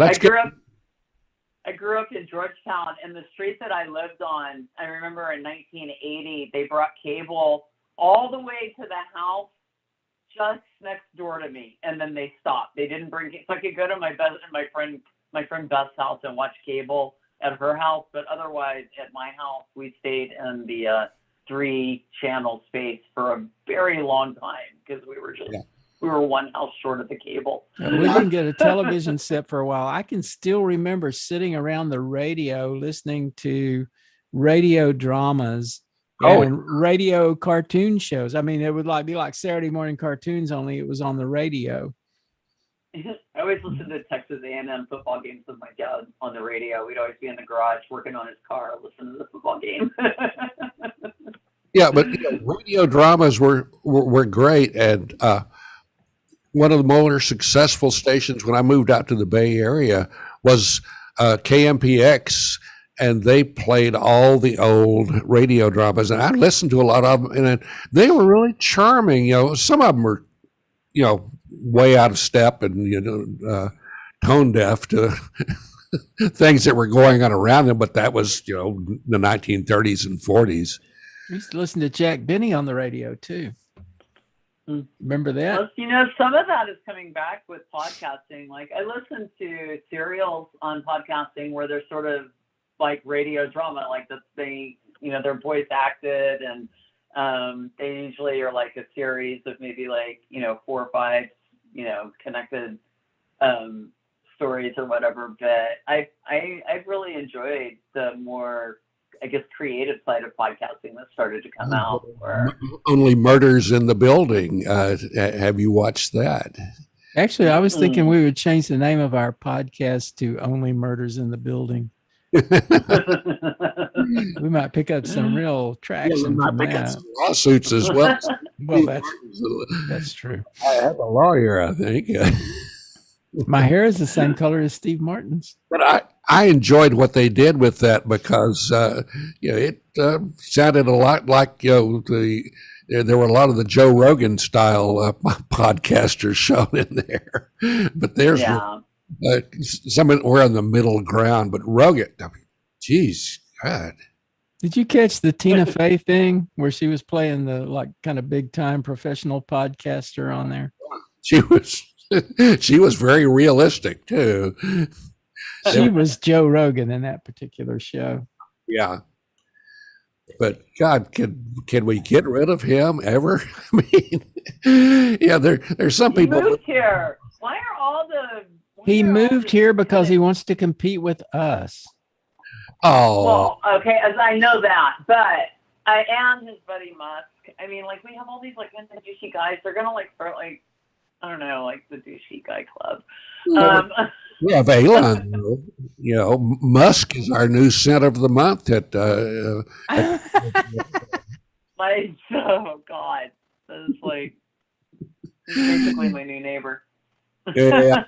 I grew up in Georgetown, and the street that I lived on, I remember in 1980, they brought cable all the way to the house just next door to me, and then they stopped. They didn't bring it. So I could go to my friend Beth's house and watch cable at her house, but otherwise at my house, we stayed in the 3-channel space for a very long time because we were one house short of the cable. We didn't get a television set for a while. I can still remember sitting around the radio listening to radio dramas and radio cartoon shows. I mean, it would be like Saturday morning cartoons, only it was on the radio. I always listened to Texas A&M football games with my dad on the radio. We'd always be in the garage working on his car, listening to the football game. Yeah, but radio dramas were great, and one of the more successful stations when I moved out to the Bay Area was KMPX, and they played all the old radio dramas, and I listened to a lot of them, and they were really charming. Some of them were, way out of step and tone deaf to things that were going on around them, but that was the 1930s and 40s. We used to listen to Jack Benny on the radio too. Remember that? Well, some of that is coming back with podcasting. Like I listen to serials on podcasting where they're sort of like radio drama, like that they're voice acted, and they usually are like a series of maybe like 4 or 5 connected stories or whatever. But I've really enjoyed the more, I guess, creative side of podcasting that started to come out. Only Murders in the Building. Have you watched that? Actually, I was thinking we would change the name of our podcast to Only Murders in the Building. We might pick up some real traction from that. Some lawsuits as well. Well, that's true. I have a lawyer, I think. My hair is the same color as Steve Martin's. But I enjoyed what they did with that because it sounded a lot like there were a lot of the Joe Rogan style podcasters shown in there. But there's somewhere in the middle ground. But Rogan, geez, God. Did you catch the Tina Fey thing where she was playing the kind of big time professional podcaster on there? She was very realistic too. She was Joe Rogan in that particular show. Yeah. But God, can we get rid of him ever? I mean, there's some people. He moved here. Why are all the? He moved here because he wants to compete with us. Oh. Well, okay, as I know that, but I am his buddy Musk. I mean, like we have all these like douchey guys. They're gonna start I don't know, like the douchey guy club. We have Elon. Musk is our new center of the month at oh God, that's he's basically my new neighbor. Yeah.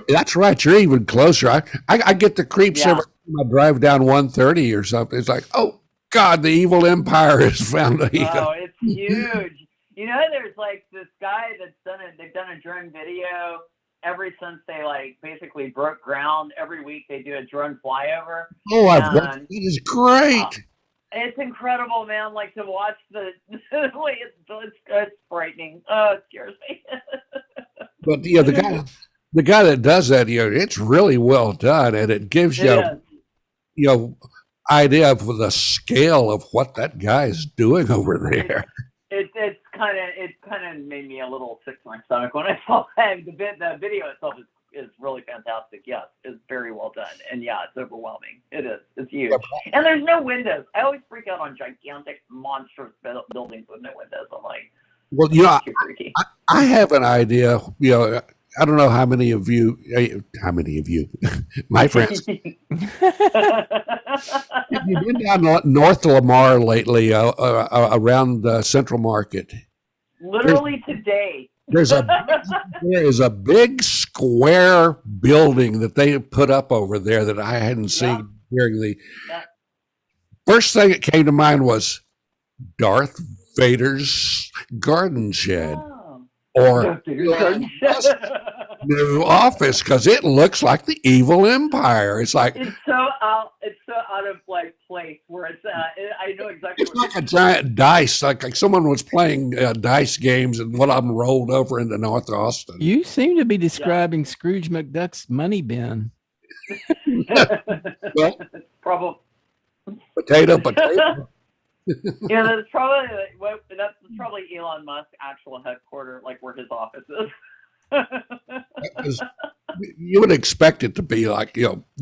That's right. You're even closer. I get the creeps every time I drive down 130 or something. It's like, oh God, the evil empire has found a. Oh, it's huge. There's this guy they've done a drone video ever since they basically broke ground. Every week they do a drone flyover. Oh, it is great. It's incredible, man. To watch the way it's frightening. Oh, it scares me. But the guy that does that, it's really well done, and it gives you idea of the scale of what that guy is doing over there. It kind of made me a little sick to my stomach when I saw that. The video itself is really fantastic. Yes, it's very well done, and it's overwhelming. It is. It's huge, and there's no windows. I always freak out on gigantic, monstrous buildings with no windows. I'm like, well, I have an idea. I don't know how many of you, my friends, have you been down North Lamar lately around Central Market? Literally today. There is a big square building that they put up over there that I hadn't seen during the. First thing that came to mind was Darth Vader's garden shed. Or new office, because it looks like the evil empire. It's like it's so out of place where it's I know exactly. It's like a giant dice, like someone was playing dice games, and one of them rolled over into North Austin. You seem to be describing Scrooge McDuck's money bin. Well, probably potato. That's probably Elon Musk's actual headquarters, where his office is. You would expect it to be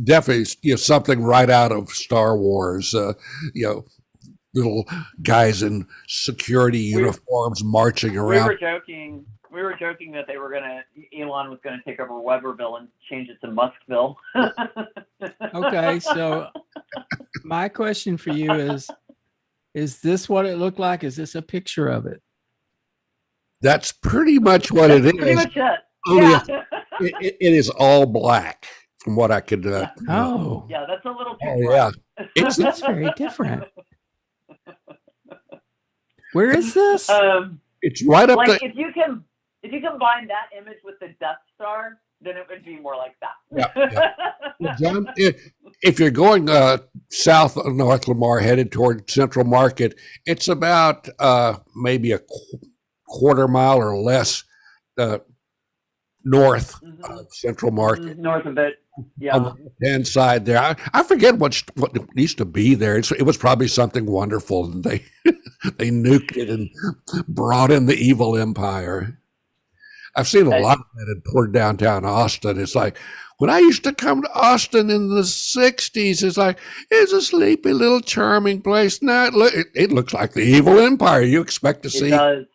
definitely something right out of Star Wars. Little guys in security uniforms marching around. We were joking that Elon was gonna take over Weberville and change it to Muskville. Okay, so my question for you is, Is this what it looked like? Is this a picture of it? That's pretty much what it Pretty is. much it. Only Yeah. it is all black from what I could. Oh, Yeah, that's a little too Oh, bright. It's that's very different. Where is this? it's right up Like there. if you combine that image with the Death Star, then it would be more like that. Well, John, if you're going south of North Lamar, headed toward Central Market, it's about maybe a quarter mile or less north of Central Market. North of it. Yeah. On the left-hand side there. I forget what used to be there. It was probably something wonderful, and they they nuked it and brought in the evil empire. I've seen a lot of that in poor downtown Austin. It's like, when I used to come to Austin in the 60s, it's like, it's a sleepy little charming place. Now it looks like the evil empire. You expect to see a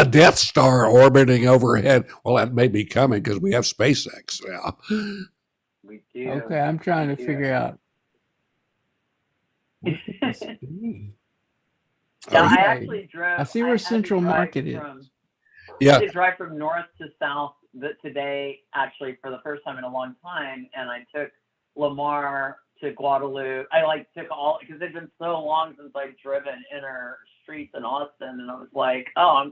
Death Star orbiting overhead. Well, that may be coming because we have SpaceX now. We do. Okay, I'm trying to figure out. What could this be? Yeah, Okay. I actually drove. I see where Central Market is. Yeah. I did drive from north to south today, actually, for the first time in a long time, and I took Lamar to Guadalupe. I took all, because it's been so long since I've driven inner streets in Austin, and I was like, oh,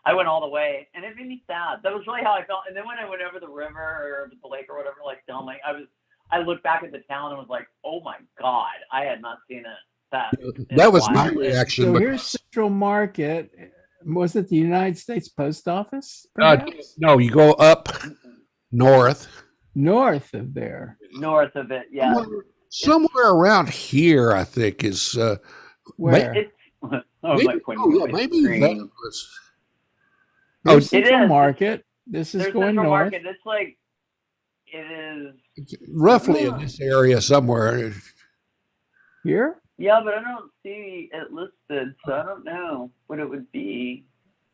I went all the way, and it made me sad. That was really how I felt. And then when I went over the river or the lake or whatever, like Delmay, I looked back at the town and was like, oh my God, I had not seen it. That was my reaction. So here's Central Market. Was it the United States Post Office? No, you go up north. North of there. North of it, yeah. Somewhere around here, I think, is where? maybe Maybe that was. There's Central Market. This is going Central north. Market. It's like, it is roughly in this area somewhere. Here? Yeah, but I don't see it listed, so I don't know what it would be.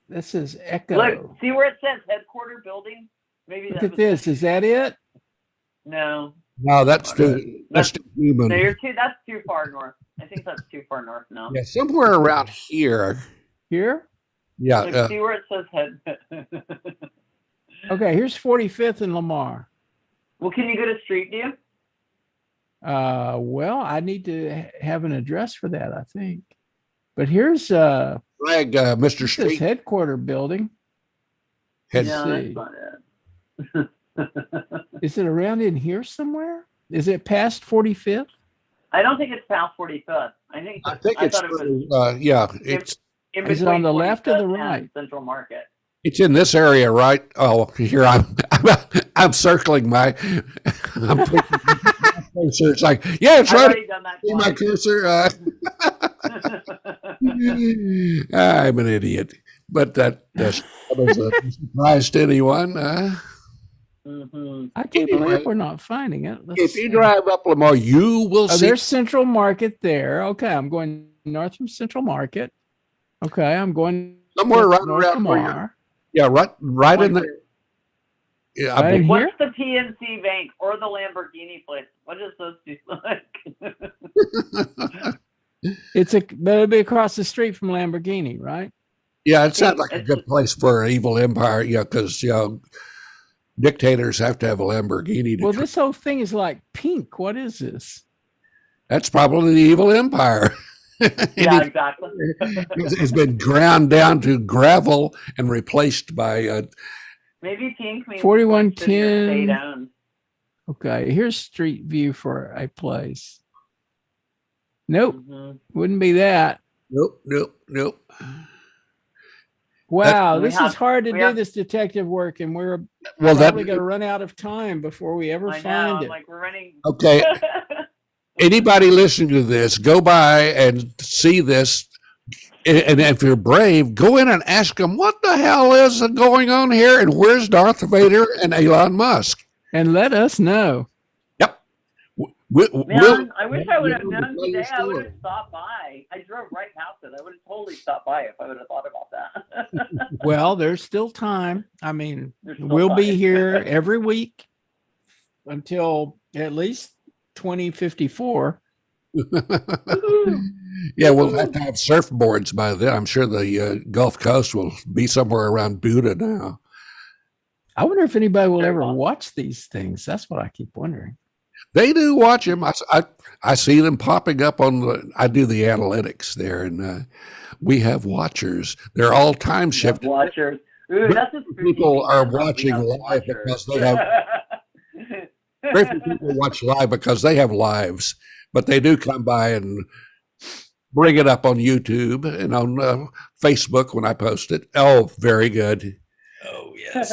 This is Echo. Look, see where it says headquarter building? Maybe Look at this. Is that it? No. No, that's too human. No, that's too far north. I think that's too far north now. Yeah, somewhere around here. Here? Yeah. Look, see where it says head. Okay, here's 45th and Lamar. Well, can you go to Street View? Well, I need to have an address for that, I think. But here's Mr. Street. this headquarter building. Let's Yeah, see. that's not it. Is it around in here somewhere? Is it past 45th? I don't think it's past 45th. I think it's. thought it was it's. in Is it on between the left or the 45th and right? Central Market. It's in this area, right? Oh, here I'm circling my. I'm putting my cursor. It's like, yeah, it's I've right. already done that See my twice. cursor. I'm an idiot, but that was a surprise to anyone. Mm-hmm. I can't believe we're not finding it. If you drive up Lamar, you will see. There's Central Market there. Okay, I'm going north from Central Market. Okay, I'm going somewhere right north around where Lamar. yeah, right in there. Yeah, Right in here? What's the PNC Bank or the Lamborghini place? What is those two like? But it'll be across the street from Lamborghini, right? Yeah, it sounds like a good place for an evil empire. Yeah, because dictators have to have a Lamborghini. Well, this whole thing is like pink. What is this? That's probably the evil empire. Yeah, exactly. It's been ground down to gravel and replaced by. Maybe pink means 4110. state-owned. Okay, here's street view for a place. Nope, Mm-hmm. wouldn't be that. Nope. Wow, this is hard to do, this detective work, and we're probably going to run out of time before we ever find it. Like we're running. Okay. Anybody listening to this, go by and see this. And if you're brave, go in and ask them, what the hell is going on here? And where's Darth Vader and Elon Musk? And let us know. Yep. Man, I wish I would have known today. I would have stopped by. I drove right past it. I would have totally stopped by if I would have thought about that. Well, there's still time. I mean, we'll be here every week until at least 2054. Yeah, we'll have to have surfboards by then. I'm sure the Gulf Coast will be somewhere around Buda now. I wonder if anybody will Very ever possible. watch these things. That's what I keep wondering. They do watch them. I see them popping up on the. I do the analytics there, and we have watchers. They're all time shifted. Watchers. Ooh, that's a spooky People thing. are We watching have live watchers. because they have. Very few people watch live because they have lives, but they do come by and bring it up on YouTube and on Facebook when I post it. Oh, very good. Oh, yes.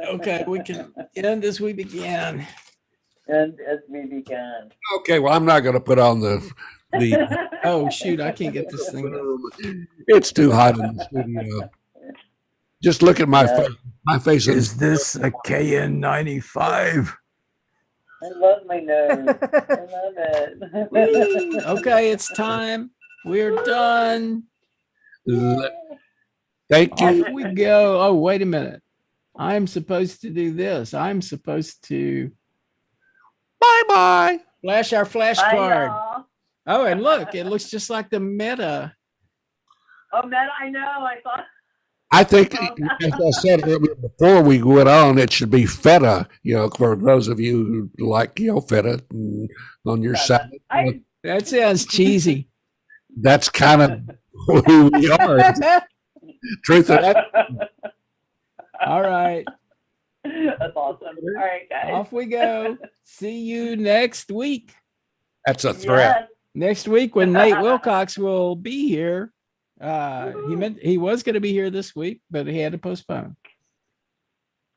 Okay, we can end as we began. And as we began. Okay, well, I'm not going to put on the. Oh, shoot, I can't get this thing done. It's too hot in the studio. Just look at my Yeah. face. My face Is this a KN95? I love my nose. I love it. Whee! Okay, it's time. We're done. Thank you. Off we go. Oh, wait a minute. I'm supposed to do this. I'm supposed to Bye bye. flash our Bye, flashcard. y'all. Oh, and look, it looks just like the meta. Oh, Matt, I know. I thought. I think, as I said earlier before we went on, it should be feta. For those of you who like, feta on your side. That sounds cheesy. That's kind of who we are. Truth of that. All right. That's awesome. All right, guys. Off we go. See you next week. That's a threat. Yes. Next week when Nate Wilcox will be here. He was going to be here this week, but he had to postpone.